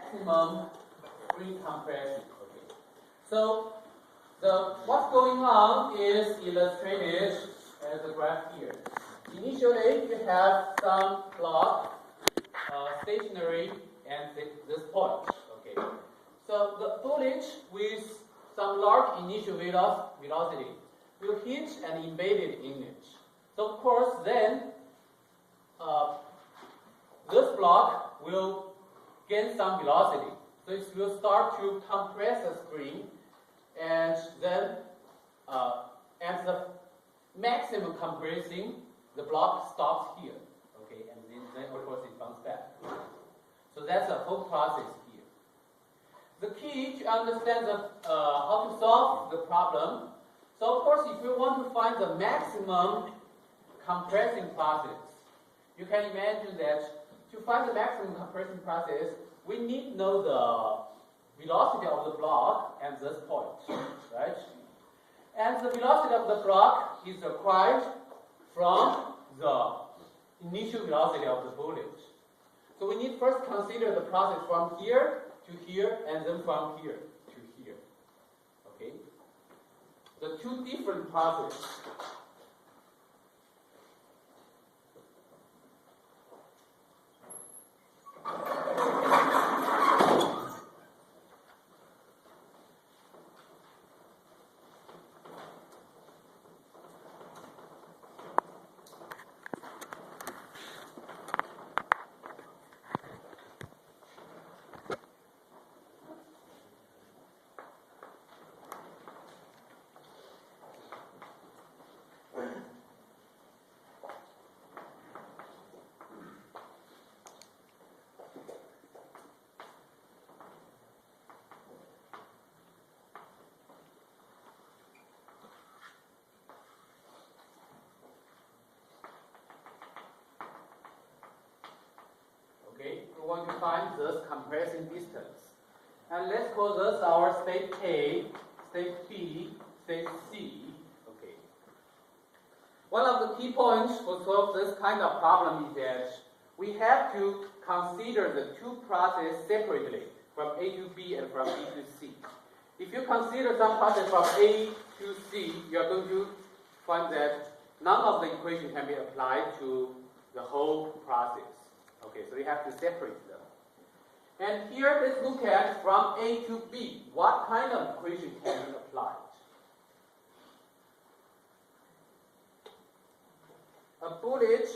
maximum spring compression. Okay. So what's going on is illustrated as a graph here. Initially, you have some block stationary and this point. Okay. So the foliage with some large initial velocity will hinge and embedded in it. So of course then this block will gain some velocity. So it will start to compress the spring, and then at the maximum compressing, the block stops here. Okay, and then of course it bounces back. So that's the whole process here. The key to understand how to solve the problem. So of course, if you want to find the maximum compressing process, you can imagine that to find the maximum compressing process, we need to know the velocity of the block at this point, right? And the velocity of the block is acquired from the initial velocity of the foliage. So we need first consider the process from here to here, and then from here to here. Okay? The two different processes. Okay, we want to find this compressing distance. And let's call this our state A, state B, state C. Okay. One of the key points for solve this kind of problem is that we have to consider the two processes separately, from A to B and from B to C. If you consider some process from A to C, you are going to find that none of the equation can be applied to the whole process. Okay, so we have to separate them. And here, let's look at from A to B. What kind of equation can be applied? A foliage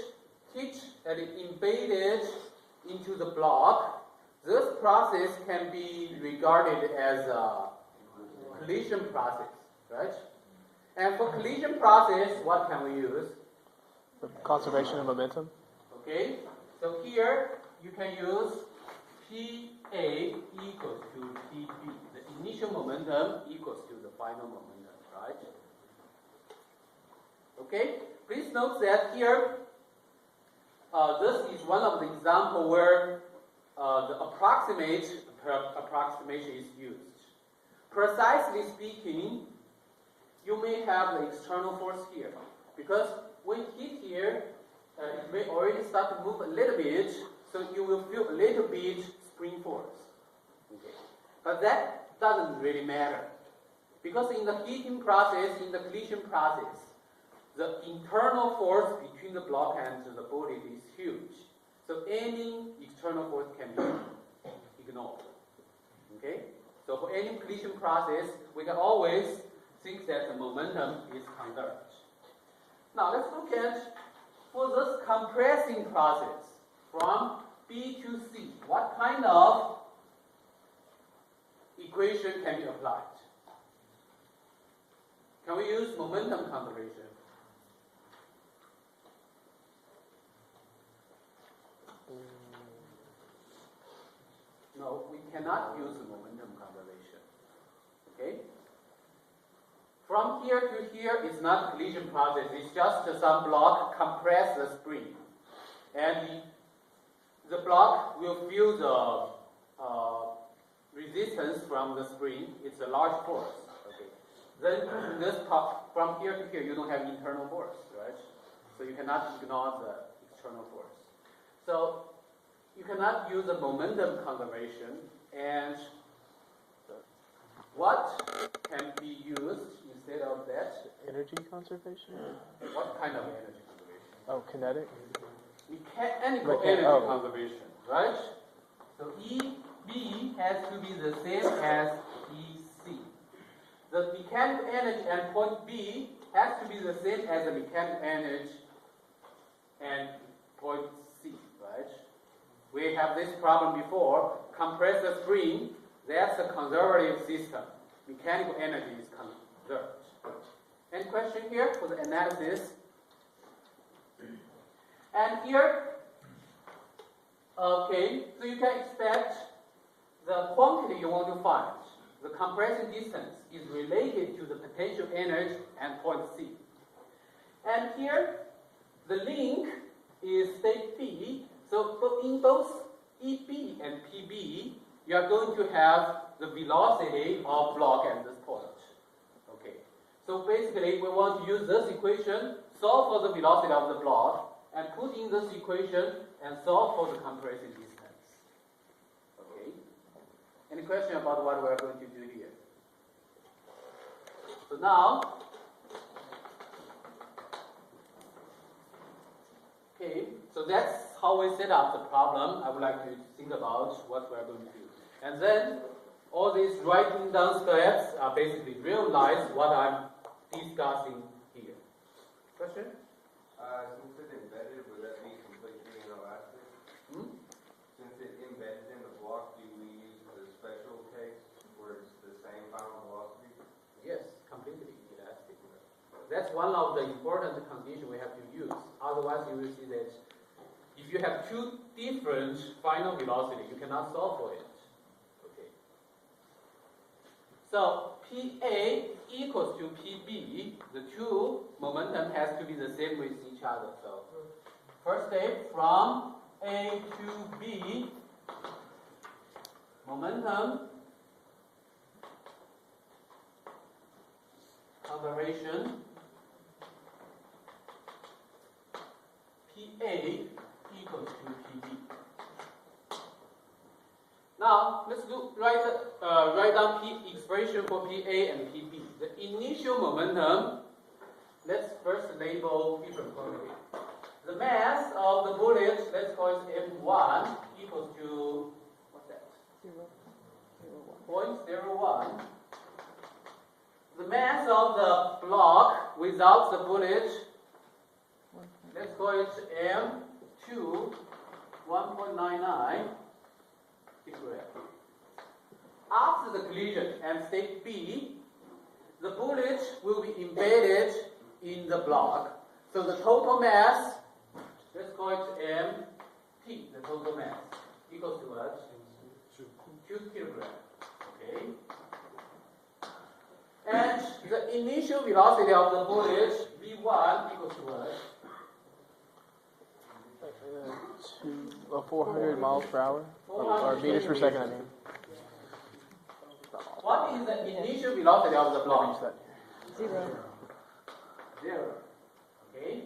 hitched and embedded into the block. This process can be regarded as a collision process, right? And for collision process, what can we use? The conservation of momentum. Okay. So here, you can use PA equals to PB. The initial momentum equals to the final momentum, right? Okay? Please note that here, this is one of the examples where the approximation is used. Precisely speaking, you may have the external force here. Because when hit here, it may already start to move a little bit, so you will feel a little bit spring force. Okay. But that doesn't really matter. Because in the heating process, in the collision process, the internal force between the block and the body is huge. So any external force can be ignored. Okay? So for any collision process, we can always think that the momentum is conserved. Now let's look at for this compressing process from B to C, what kind of equation can be applied? Can we use momentum conservation? No, we cannot use momentum conservation. Okay? From here to here is not collision process, it's just some block compress the spring. And the block will feel the resistance from the spring. It's a large force. Okay. Then this part, from here to here, you don't have internal force, right? So you cannot ignore the external force. So you cannot use the momentum conservation. And what can be used instead of that? Energy conservation? What kind of energy conservation? Oh, kinetic? Mechanical energy conservation, right? So EB has to be the same as EC. The mechanical energy and point B has to be the same as the mechanical energy and point C, right? We have this problem before. Compressor spring, that's a conservative system. Mechanical energy is conserved. Any question here for the analysis? And here, okay, so you can expect the quantity you want to find, the compression distance, is related to the potential energy and point C. And here, the link is state P. So in both EB and PB, you are going to have the velocity of block at this point. Okay. So basically, we want to use this equation, solve for the velocity of the block, and put in this equation and solve for the compression distance. Okay. Any question about what we are going to do here? So now, okay, so that's how we set up the problem. I would like to think about what we are going to do. And then, all these writing down steps are basically realize what I'm discussing here. Question? Since it's embedded, would that be completely inelastic? Since it's embedded in the block, do we use the special case where it's the same final velocity? Yes, completely elastic. That's one of the important conditions we have to use. Otherwise, you will see that if you have two different final velocity, you cannot solve for it. Okay. So PA equals to PB. The two momentum has to be the same with each other. So first step, from A to B, momentum conservation PA equals to PB. Now let's write down P expression for PA and PB. The initial momentum, let's first label different quantity. The mass of the bullet, let's call it M1 equals to, what's that? 0.01. The mass of the block without the bullet, let's call it M2, 1.99 kilogram. After the collision and state B, the bullet will be embedded in the block. So the total mass, let's call it MT, the total mass, equals to what? 2 kilograms. Okay. And the initial velocity of the bullet, V1, equals to what? 400 miles per hour? Or meters per second, I mean. What is the initial velocity of the block? 0. 0. Okay.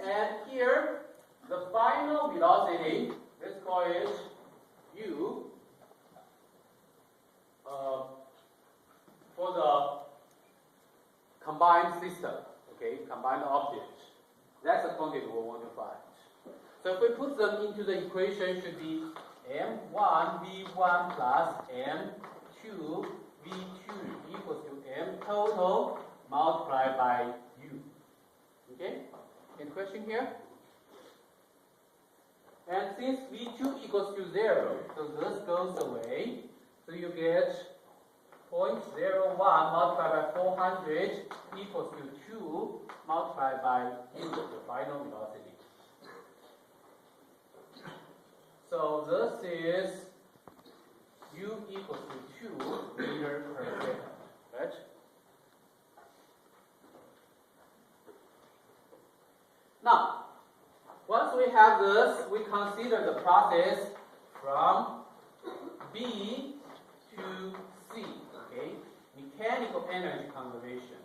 And here, the final velocity, let's call it U, for the combined system, okay, combined object. That's the quantity we want to find. So if we put them into the equation, it should be M1 V1 plus M2 V2 equals to M total multiplied by U. Okay? Any question here? And since V2 equals to 0, so this goes away. So you get 0.01 multiplied by 400 equals to 2 multiplied by U, the final velocity. So this is U equals to 2 meters per second, right? Now, once we have this, we consider the process from B to C, okay? Mechanical energy conservation.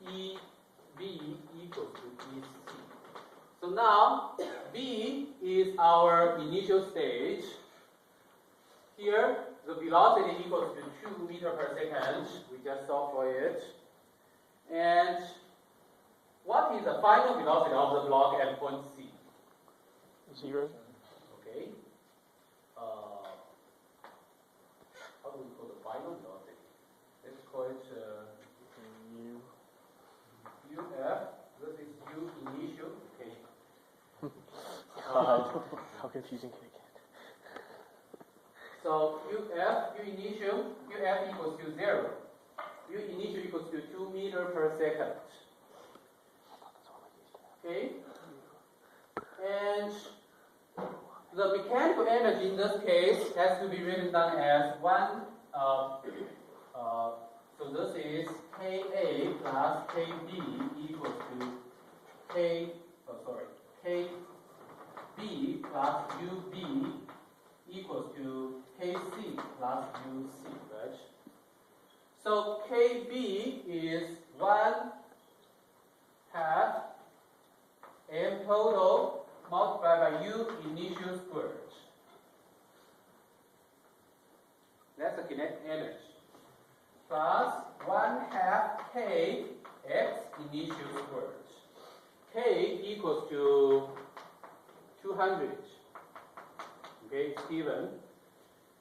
EB equals to EC. So now, B is our initial stage. Here, the velocity equals to 2 meters per second. We just solved for it. And what is the final velocity of the block at point C? 0. Okay. How do we call the final velocity? Let's call it U. UF. This is U initial. Okay. God, how confusing can it get? So UF, U initial, UF equals to 0. U initial equals to 2 meters per second. Okay? And the mechanical energy in this case has to be written down as 1, so this is Ka plus Kb equals to Kb plus Ub equals to Kc plus Uc, right? So Kb is 1/2 m total multiplied by U initial squared. That's the kinetic energy. Plus 1/2 K x initial squared. K equals to 200. Okay, it's given.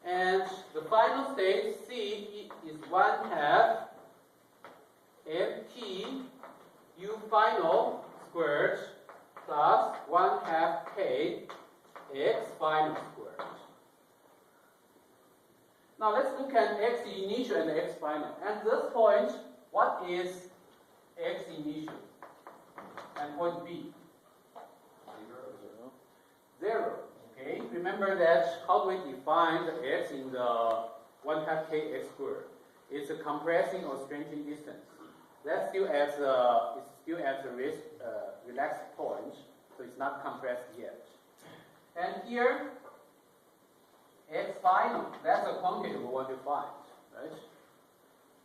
And the final state, C, is 1/2 mt U final squared plus 1/2 K x final squared. Now let's look at x initial and x final. At this point, what is x initial? And point B? 0. Okay, remember that how do we define the x in the 1/2 kx squared? It's a compressing or stretching distance. That's still at the relaxed point, so it's not compressed yet. And here, x final, that's a quantity we want to find, right?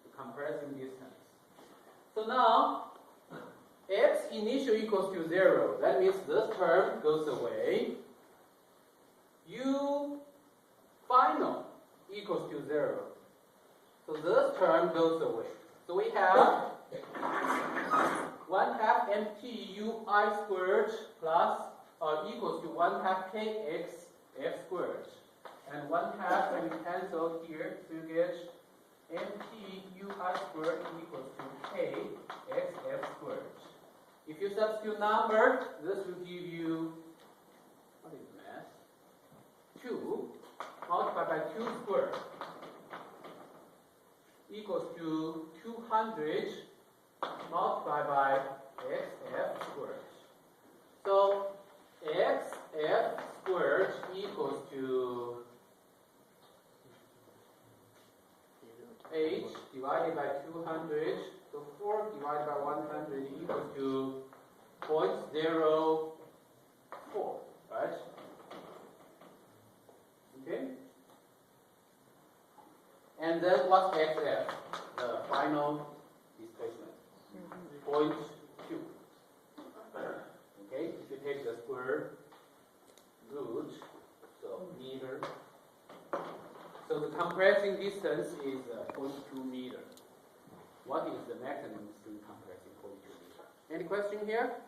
The compressing distance. So now, x initial equals to 0. That means this term goes away. U final equals to 0. So this term goes away. So we have 1/2 mt Ui squared plus equals to 1/2 kx f squared. And 1/2 when we cancel here, so you get mt Ui squared equals to kx f squared. If you substitute number, this will give you, what is math? 2 multiplied by 2 squared equals to 200 multiplied by xf squared. So xf squared equals to h divided by 200. So 4 divided by 100 equals to 0.04, right? Okay? And then what's xf? The final displacement. 0.2. Okay? If you take the square root, so meter. So the compressing distance is 0.2 meter. What is the maximum string compressing 0.2 meter? Any question here?